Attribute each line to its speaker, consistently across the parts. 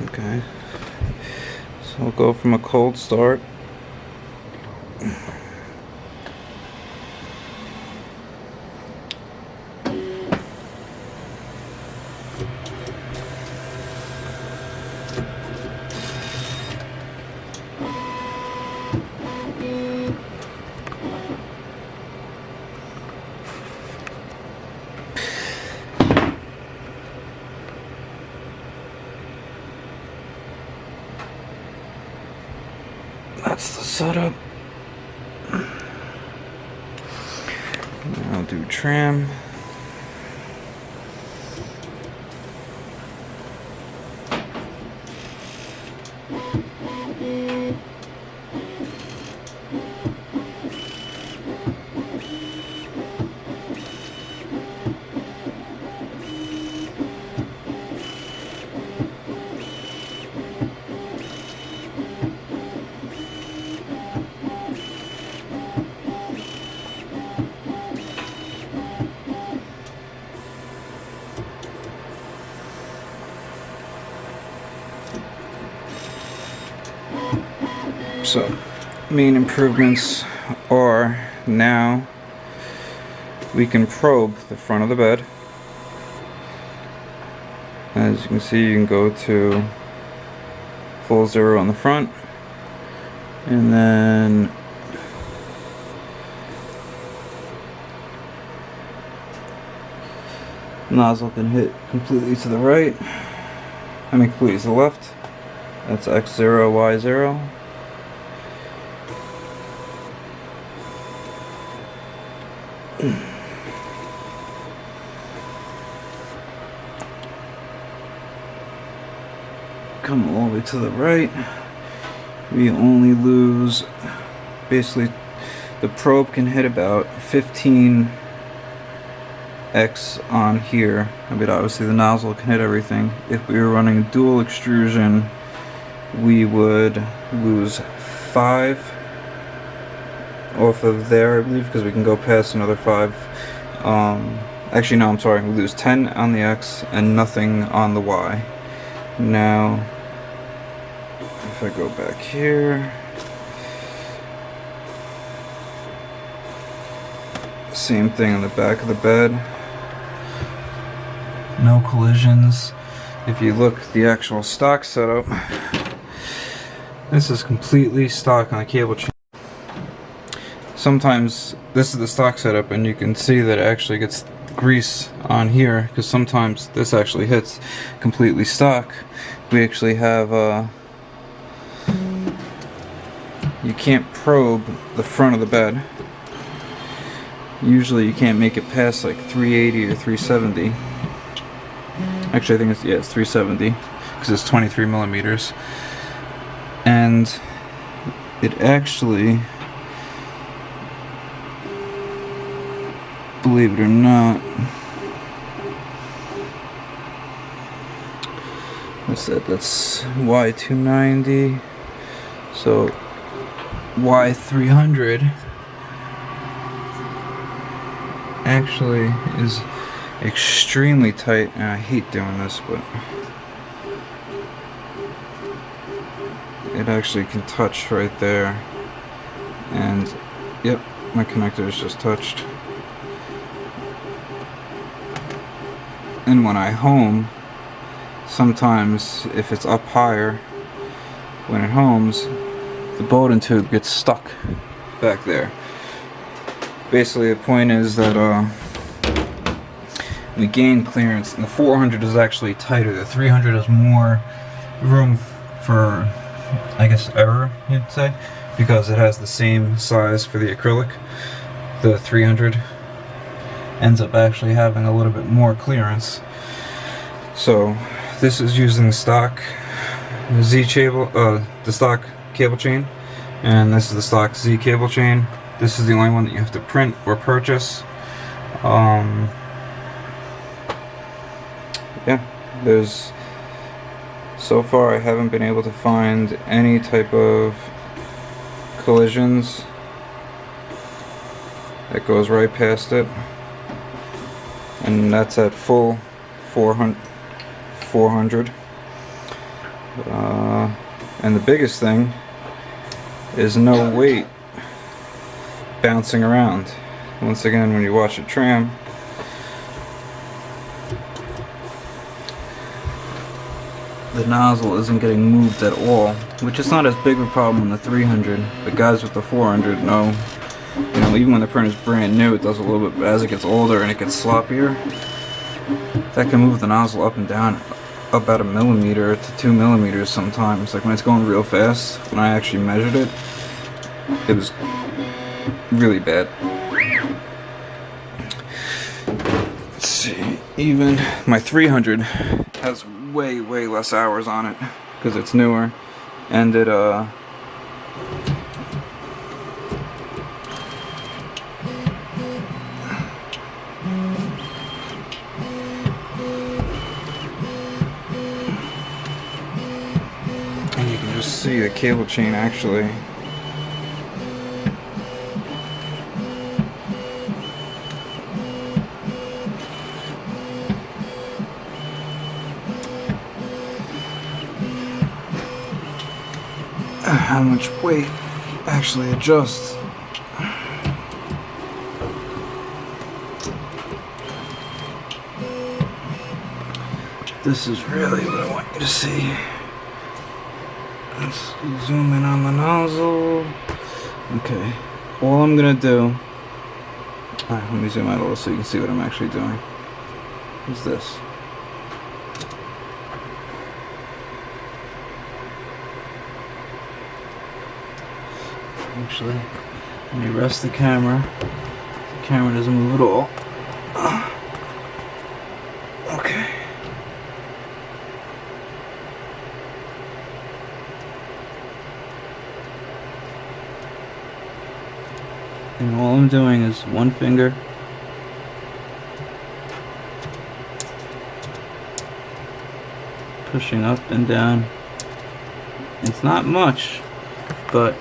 Speaker 1: Okay, so we'll go from a cold start. That's the setup. Now I'll do tram. So, main improvements are now we can probe the front of the bed. As you can see, you can go to full zero on the front, and then nozzle can hit completely to the right, I mean completely to the left. That's X0, Y0. Come all the way to the right. We only lose, basically the probe can hit about 15x on here. I mean, obviously the nozzle can hit everything. If we were running dual extrusion, we would lose 5 off of there, I believe, because we can go past another 5. Actually no, I'm sorry, we lose 10 on the X and nothing on the Y. Now if I go back here, same thing on the back of the bed, no collisions. If you look at the actual stock setup, this is completely stock on the cable chain. Sometimes this is the stock setup and you can see that it actually gets grease on here, because sometimes this actually hits completely stock. We actually have you can't probe the front of the bed. Usually you can't make it past like 380 or 370. Actually I think it's, yeah, it's 370 because it's 23 millimeters. And it actually, believe it or not, what's that? That's Y290. So Y300 actually is extremely tight, and I hate doing this, but it actually can touch right there. And yep, my connector is just touched. And when I home, sometimes if it's up higher, when it homes, the Bowden tube gets stuck back there. Basically the point is that we gain clearance, and the 400 is actually tighter. The 300 has more room for, I guess, error, you'd say, because it has the same size for the acrylic. The 300 ends up actually having a little bit more clearance. So this is using stock Z cable, the stock cable chain, and this is the stock Z cable chain. This is the only one that you have to print or purchase. Yeah, there's, so far I haven't been able to find any type of collisions that goes right past it, and that's at full 400. And the biggest thing is no weight bouncing around. Once again, when you watch a tram, the nozzle isn't getting moved at all, which is not as big of a problem in the 300, but guys with the 400 know, you know, even when the printer's brand new, it does a little bit, but as it gets older and it gets sloppier, that can move the nozzle up and down about 1 millimeter to 2 millimeters sometimes. Like when it's going real fast, when I actually measured it, it was really bad. Let's see, even my 300 has way less hours on it because it's newer, and it and you can just see the cable chain actually how much weight actually adjusts. This is really what I want you to see. Let's zoom in on the nozzle. Okay, all I'm gonna do, let me zoom out a little so you can see what I'm actually doing, is this. Actually, let me rest the camera. The camera doesn't move at all. Okay. And all I'm doing is one finger pushing up and down. It's not much, but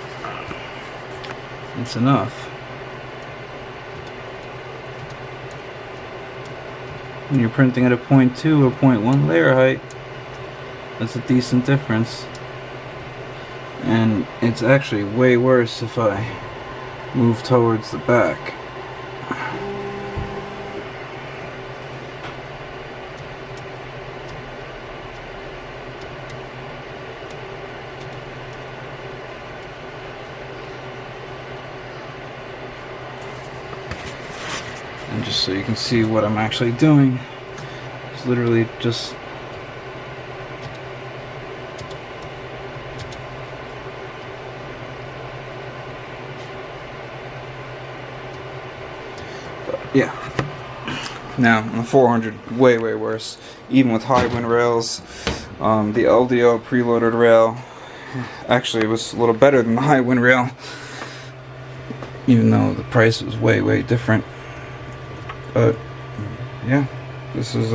Speaker 1: it's enough. When you're printing at a 0.2 or 0.1 layer height, that's a decent difference. And it's actually way worse if I move towards the back. And just so you can see what I'm actually doing, it's literally just yeah. Now on the 400, way worse. Even with high wind rails, the LDO preloaded rail actually was a little better than the high wind rail, even though the price was way different. But yeah, this is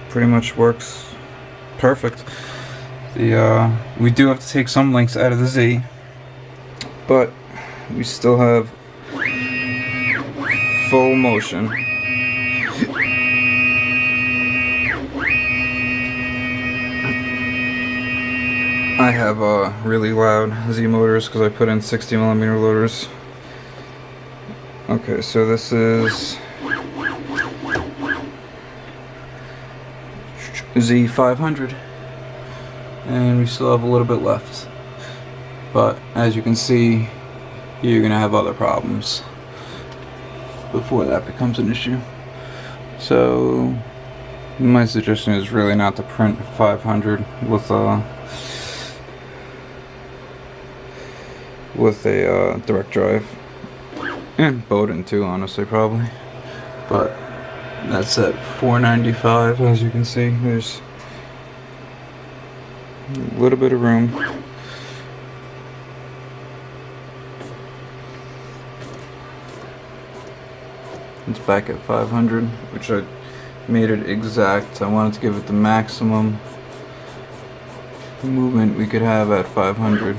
Speaker 1: pretty much works perfect. The we do have to take some links out of the Z, but we still have full motion. I have really loud Z motors because I put in 60mm loaders. Okay, so this is Z500, and we still have a little bit left. But as you can see, you're gonna have other problems before that becomes an issue. So my suggestion is really not to print 500 with a direct drive. And Voron too, honestly, probably. But that's at $495, as you can see. There's a little bit of room. It's back at 500, which I made it exact. I wanted to give it the maximum movement we could have at 500.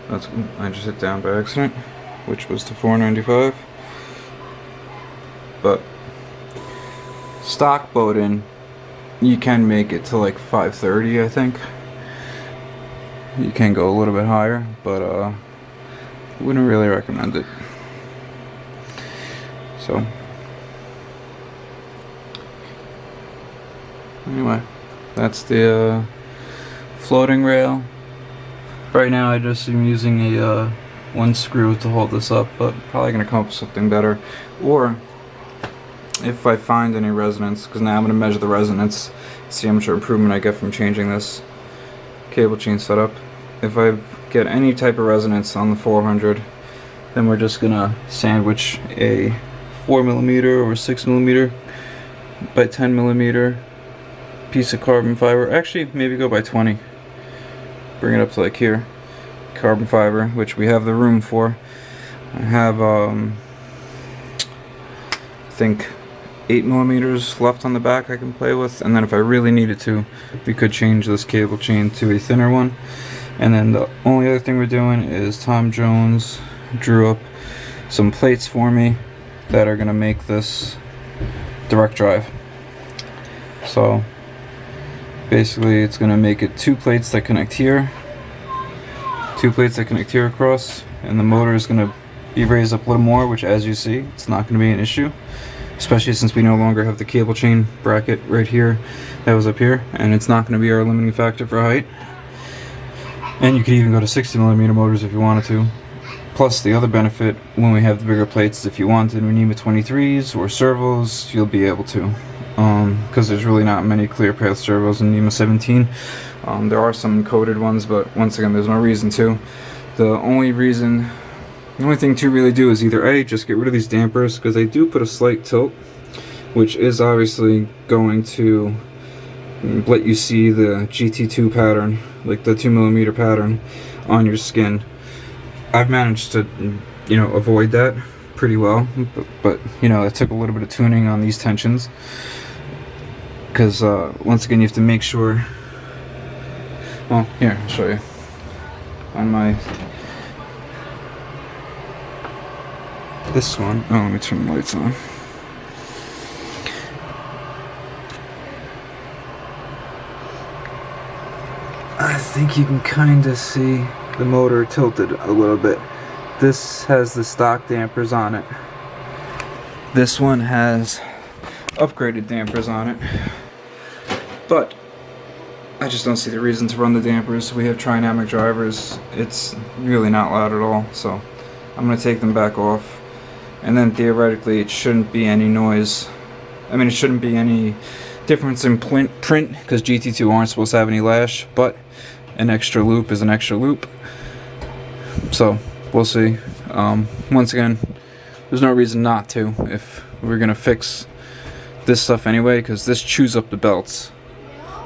Speaker 1: I just hit down by accident, which was to $495. But stock Voron you can make it to like 530, I think. You can go a little bit higher, but wouldn't really recommend it. So anyway, that's the floating rail. Right now I just am using a one screw to hold this up, but probably gonna come up with something better. Or if I find any resonance, because now I'm gonna measure the resonance, see how much improvement I get from changing this cable chain setup. If I get any type of resonance on the 400, then we're just gonna sandwich a 4mm or 6mm by 10mm piece of carbon fiber. Actually, maybe go by 20. Bring it up to like here. Carbon fiber, which we have the room for. I have I think 8mm left on the back I can play with, and then if I really needed to, we could change this cable chain to a thinner one. And then the only other thing we're doing is Tom Jones drew up some plates for me that are gonna make this direct drive. So basically it's gonna make it 2 plates that connect here, 2 plates that connect here across, and the motor is gonna be raised up a little more, which as you see, it's not gonna be an issue, especially since we no longer have the cable chain bracket right here that was up here, and it's not gonna be our limiting factor for height. And you could even go to 60mm motors if you wanted to. Plus the other benefit when we have the bigger plates, if you wanted NEMA 23s or servos, you'll be able to. Because there's really not many clear path servos in NEMA 17. There are some encoded ones, but once again, there's no reason to. The only thing to really do is either A, just get rid of these dampers, because they do put a slight tilt, which is obviously going to let you see the GT2 pattern, like the 2mm pattern on your skin. I've managed to, avoid that pretty well, but it took a little bit of tuning on these tensions, because once again you have to make sure. Well, here, I'll show you on my this one. Oh, let me turn the lights on. I think you can kind of see the motor tilted a little bit. This has the stock dampers on it. This one has upgraded dampers on it. But I just don't see the reason to run the dampers. We have trinamic drivers. It's really not loud at all, so I'm going to take them back off. And then theoretically it shouldn't be any noise. I mean, it shouldn't be any difference in print, because GT2 aren't supposed to have any lash, but an extra loop is an extra loop. So we'll see. Once again, there's no reason not to if we're gonna fix this stuff anyway, because this chews up the belts.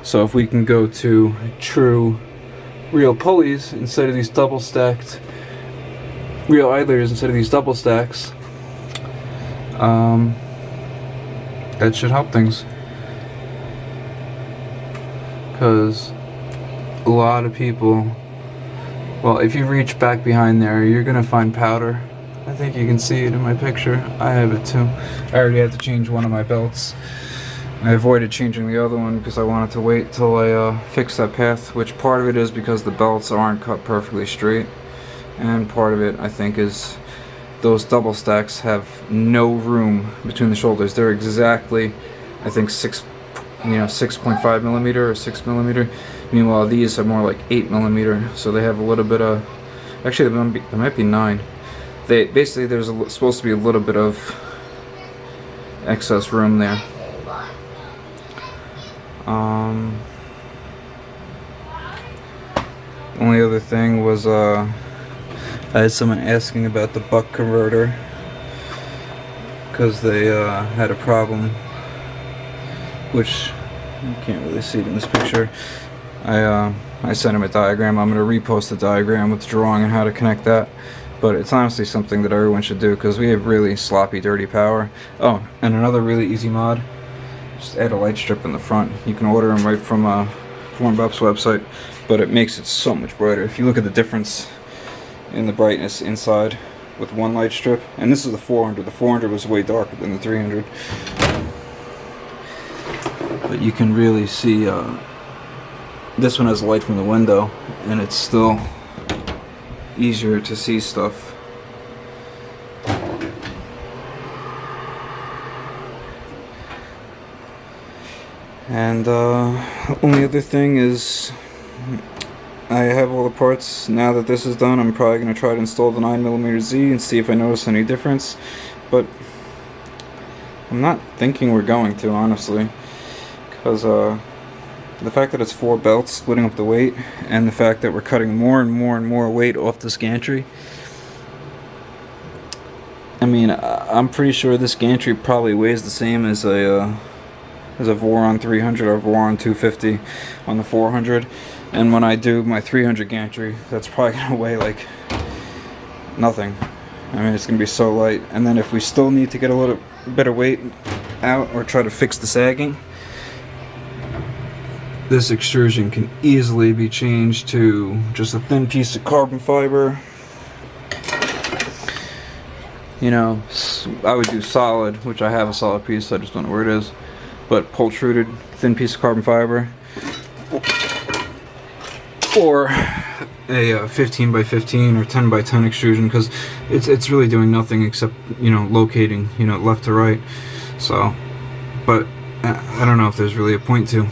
Speaker 1: So if we can go to true real pulleys instead of these double stacked, real idlers instead of these double stacks, that should help things. Because a lot of people, well, if you reach back behind there, you're gonna find powder. I think you can see it in my picture. I have it too. I already had to change one of my belts. I avoided changing the other one because I wanted to wait till I fix that path, which part of it is because the belts aren't cut perfectly straight, and part of it I think is those double stacks have no room between the shoulders. They're exactly, I think, 6.5mm or 6mm. Meanwhile, these are more like 8mm, so they have a little bit of. Actually, there might be 9. There's supposed to be a little bit of excess room there. Only other thing was I had someone asking about the buck converter, because they had a problem, which you can't really see it in this picture. I sent him a diagram. I'm going to repost the diagram with the drawing and how to connect that. But it's honestly something that everyone should do, because we have really sloppy, dirty power. Oh, and another really easy mod, just add a light strip in the front. You can order them right from Voron's website, but it makes it so much brighter. If you look at the difference in the brightness inside with one light strip, and this is the 400. The 400 was way darker than the 300. but you can really see this one has light from the window, and it's still easier to see stuff. And only other thing is, I have all the parts. Now that this is done, I'm probably going to try to install the 9mm Z and see if I notice any difference, but I'm not thinking we're going to, honestly, because the fact that it's 4 belts splitting up the weight, and the fact that we're cutting more and more and more weight off this gantry. I mean, I'm pretty sure this gantry probably weighs the same as a Voron 300 or Voron 250 on the 400, and when I do my 300 gantry, that's probably gonna weigh like nothing. I mean, it's gonna be so light. And then if we still need to get a little bit of weight out or try to fix the sagging, this extrusion can easily be changed to just a thin piece of carbon fiber. You know, I would do solid, which I have a solid piece, I just don't know where it is, but pultruded thin piece of carbon fiber, or a 15 by 15 or 10 by 10 extrusion, because it's really doing nothing except, you know, locating, you know, left to right. So, but I don't know if there's really a point to.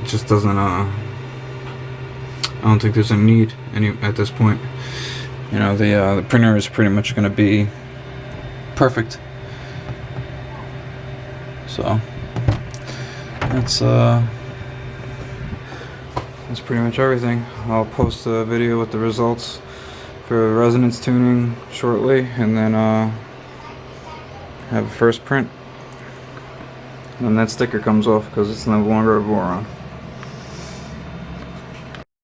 Speaker 1: It just doesn't. I don't think there's a need at this point. You know, the printer is pretty much going to be perfect. So that's pretty much everything. I'll post a video with the results for resonance tuning shortly, and then have a first print. And that sticker comes off because it's no longer a Voron.